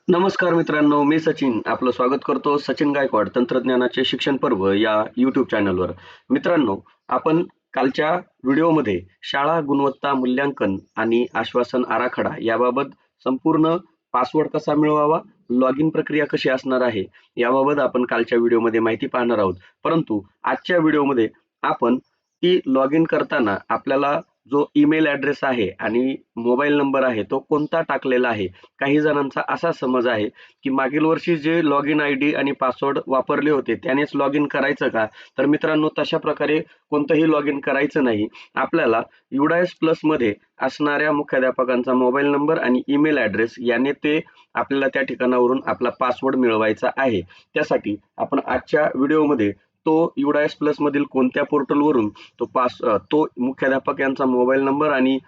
नमस्कार मित्रांनो, मी सचिन आपलं स्वागत करतो सचिन गायकवाड तंत्रज्ञानाचे शिक्षण पर्व या यूट्यूब चॅनलवर. मित्रांनो, आपण कालच्या व्हिडिओमध्ये शाळा गुणवत्ता मूल्यांकन आणि आश्वासन आराखडा याबाबत संपूर्ण पासवर्ड कसा मिळवावा, लॉग इन प्रक्रिया कशी असणार आहे याबाबत आपण कालच्या व्हिडिओमध्ये माहिती पाहणार आहोत. परंतु आजच्या व्हिडिओमध्ये आपण ती लॉग इन करताना आपल्याला जो ईमेल ॲड्रेस आहे आणि मोबाईल नंबर आहे तो कोणता टाकलेला आहे. काही जणांचा असा समज आहे की मागील वर्षी जे लॉग इन आय डी आणि पासवर्ड वापरले होते त्यानेच लॉग इन करायचं का? तर मित्रांनो, तशा प्रकारे कोणतंही लॉग इन करायचं नाही. आपल्याला UDAS प्लसमध्ये असणाऱ्या मुख्याध्यापकांचा मोबाईल नंबर आणि ईमेल ॲड्रेस याने ते आपल्याला त्या ठिकाणावरून आपला पासवर्ड मिळवायचा आहे. त्यासाठी आपण आजच्या व्हिडिओमध्ये तो UDAS प्लसमधील कोणत्या पोर्टलवरून तो मुख्याध्यापक यांचा मोबाईल नंबर आणि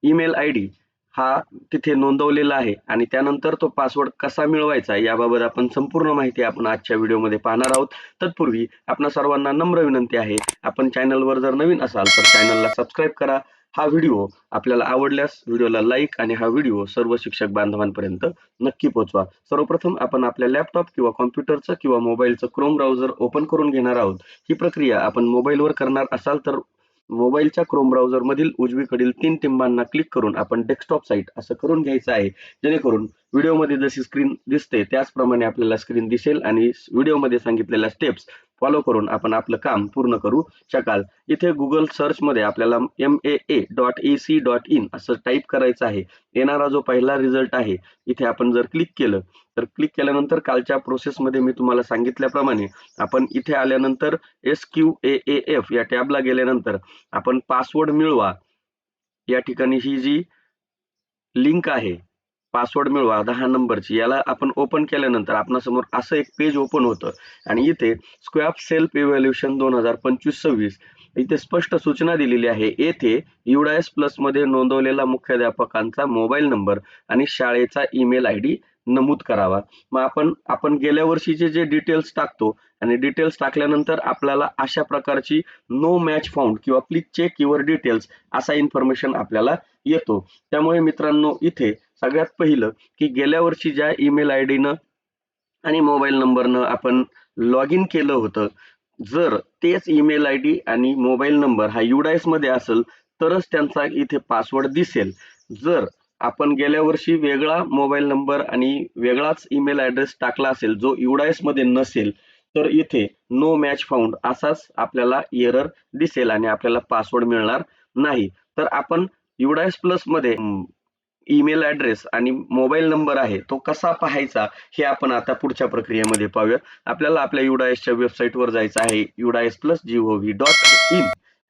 ईमेल आय डी हा तिथे नोंदवलेला आहे आणि त्यानंतर तो पासवर्ड कसा मिळवायचा याबाबत आपण संपूर्ण माहिती आपण आजच्या व्हिडिओमध्ये पाहणार आहोत. तत्पूर्वी आपणा सर्वांना नम्र विनंती आहे, आपण चॅनलवर जर नवीन असाल तर चॅनलला सबस्क्राईब करा. हा व्हिडिओ आपल्याला आवडल्यास व्हिडिओला लाईक आणि हा व्हिडिओ सर्व शिक्षक बांधवांपर्यंत नक्की पोहोचवा. सर्वप्रथम आपण आपल्या लॅपटॉप किंवा कॉम्प्युटरचं किंवा मोबाईलचं क्रोम ब्राउझर ओपन करून घेणार आहोत. ही प्रक्रिया आपण मोबाईलवर करणार असाल तर मोबाईलच्या क्रोम ब्राउझरमधील उजवीकडील 3 टिंबांना क्लिक करून आपण डेस्कटॉप साइट असं करून घ्यायचं आहे, जेणेकरून व्हिडिओमध्ये जशी स्क्रीन दिसते त्याचप्रमाणे आपल्याला स्क्रीन दिसेल आणि व्हिडिओमध्ये सांगितलेल्या स्टेप्स फॉलो करून आपण आपलं काम पूर्ण करू शकाल. इथे गुगल सर्चमध्ये आपल्याला maa.ac.in असं टाईप करायचं आहे. येणारा जो पहिला रिझल्ट आहे इथे आपण जर क्लिक केलं तर क्लिक केल्यानंतर कालच्या प्रोसेसमध्ये मी तुम्हाला सांगितल्याप्रमाणे आपण इथे आल्यानंतर SQAAF या टॅबला गेल्यानंतर आपण पासवर्ड मिळवा या ठिकाणी ही जी लिंक आहे पासवर्ड मिळवा 10 नंबरची, याला आपण ओपन केल्यानंतर आपणासमोर असं एक पेज ओपन होतं आणि इथे स्क्वॅप सेल्फ इव्हॅल्युएशन 2025-26 इथे स्पष्ट सूचना दिलेली आहे. येथे UDAS प्लसमध्ये नोंदवलेला मुख्याध्यापकांचा मोबाईल नंबर आणि शाळेचा ईमेल आय डी नमूद करावा. मग आपण गेल्या वर्षीचे जे डिटेल्स टाकतो आणि डिटेल्स टाकल्यानंतर आपल्याला अशा प्रकारची नो मॅच फाउंड किंवा प्लीज चेक युअर डिटेल्स असा इन्फॉर्मेशन आपल्याला येतो. त्यामुळे मित्रांनो, इथे सगळ्यात पहिलं की गेल्या वर्षी ज्या ईमेल आय डीनं आणि मोबाईल नंबरनं आपण लॉग इन केलं होतं, जर तेच ईमेल आय डी आणि मोबाईल नंबर हा UDAS मध्ये असेल तरच त्यांचा इथे पासवर्ड दिसेल. जर आपण गेल्या वर्षी वेगळा मोबाईल नंबर आणि वेगळाच ईमेल ॲड्रेस टाकला असेल जो UDAS मध्ये नसेल तर इथे नो मॅच फाउंड असाच आपल्याला एरर दिसेल आणि आपल्याला पासवर्ड मिळणार नाही. तर आपण UDAS प्लसमध्ये ईमेल ॲड्रेस आणि मोबाईल नंबर आहे तो कसा पाहायचा हे आपण आता पुढच्या प्रक्रियेमध्ये पाहूया. आपल्याला आपल्या UDASच्या वेबसाईटवर जायचं आहे, udasplus.gov.in.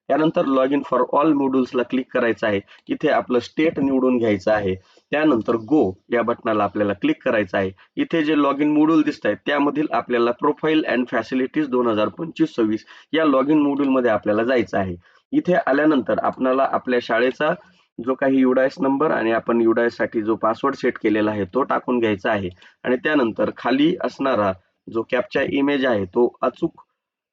त्यानंतर लॉग इन फॉर ऑल मॉड्यूल्सला क्लिक करायचं आहे. इथे आपलं स्टेट निवडून घ्यायचं आहे. त्यानंतर गो या बटनाला आपल्याला क्लिक करायचं आहे. इथे जे लॉग इन मॉड्यूल दिसत आहेत त्यामधील आपल्याला प्रोफाईल अँड फॅसिलिटीज 2025-26 या लॉग इन मॉड्यूलमध्ये आपल्याला जायचं आहे. इथे आल्यानंतर आपल्याला आपल्या शाळेचा जो काही UDAS नंबर आणि आपण UDAS साठी जो पासवर्ड सेट केलेला आहे तो टाकून घ्यायचा आहे आणि त्यानंतर खाली असणारा जो कॅप्चा इमेज आहे तो अचूक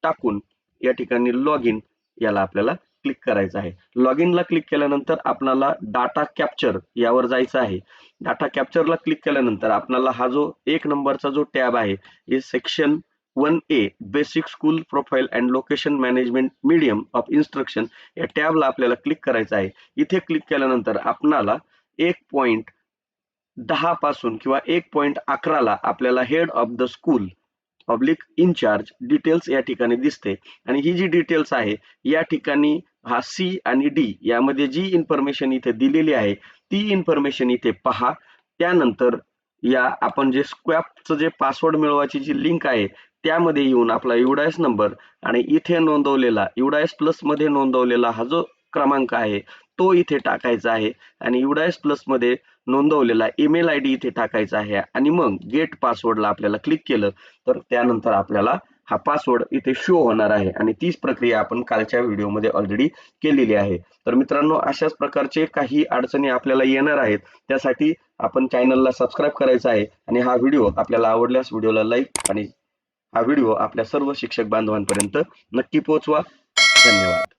टाकून या ठिकाणी लॉग इन याला आपल्याला क्लिक करायचं आहे. लॉग इनला क्लिक केल्यानंतर आपल्याला डाटा कॅप्चर यावर जायचं आहे. डाटा कॅप्चरला क्लिक केल्यानंतर आपल्याला हा जो 1 नंबरचा जो टॅब आहे हे section 1A basic school profile and location management medium of instruction या टॅबला आपल्याला क्लिक करायचं आहे. इथे क्लिक केल्यानंतर आपणाला 1.10 पासून किंवा 1.11 ला आपल्याला head of the school public incharge details या ठिकाणी दिसते आणि ही जी डिटेल्स आहे या ठिकाणी हा C आणि D यामध्ये जी इन्फॉर्मेशन इथे दिलेली आहे ती इन्फॉर्मेशन इथे पहा. त्यानंतर या आपण जे स्क्वॅपचं जे पासवर्ड मिळवायची जी लिंक आहे त्यामध्ये येऊन आपला UDAS नंबर आणि इथे नोंदवलेला UDAS प्लस मध्ये नोंदवलेला हा जो क्रमांक आहे तो इथे टाकायचा आहे आणि UDAS प्लस मध्ये नोंदवलेला ईमेल आय डी इथे टाकायचा आहे आणि मग गेट पासवर्डला आपल्याला क्लिक केलं तर त्यानंतर आपल्याला हा पासवर्ड इथे शो होणार आहे आणि तीच प्रक्रिया आपण कालच्या व्हिडिओमध्ये ऑलरेडी केलेली आहे. तर मित्रांनो, अशाच प्रकारचे काही अडचणी आपल्याला येणार आहेत. त्यासाठी आपण चॅनलला सबस्क्राईब करायचं आहे आणि हा व्हिडिओ आपल्याला आवडल्यास व्हिडिओला लाईक आणि हा व्हिडिओ आपल्या सर्व शिक्षक बांधवांपर्यंत नक्की पोहोचवा. धन्यवाद.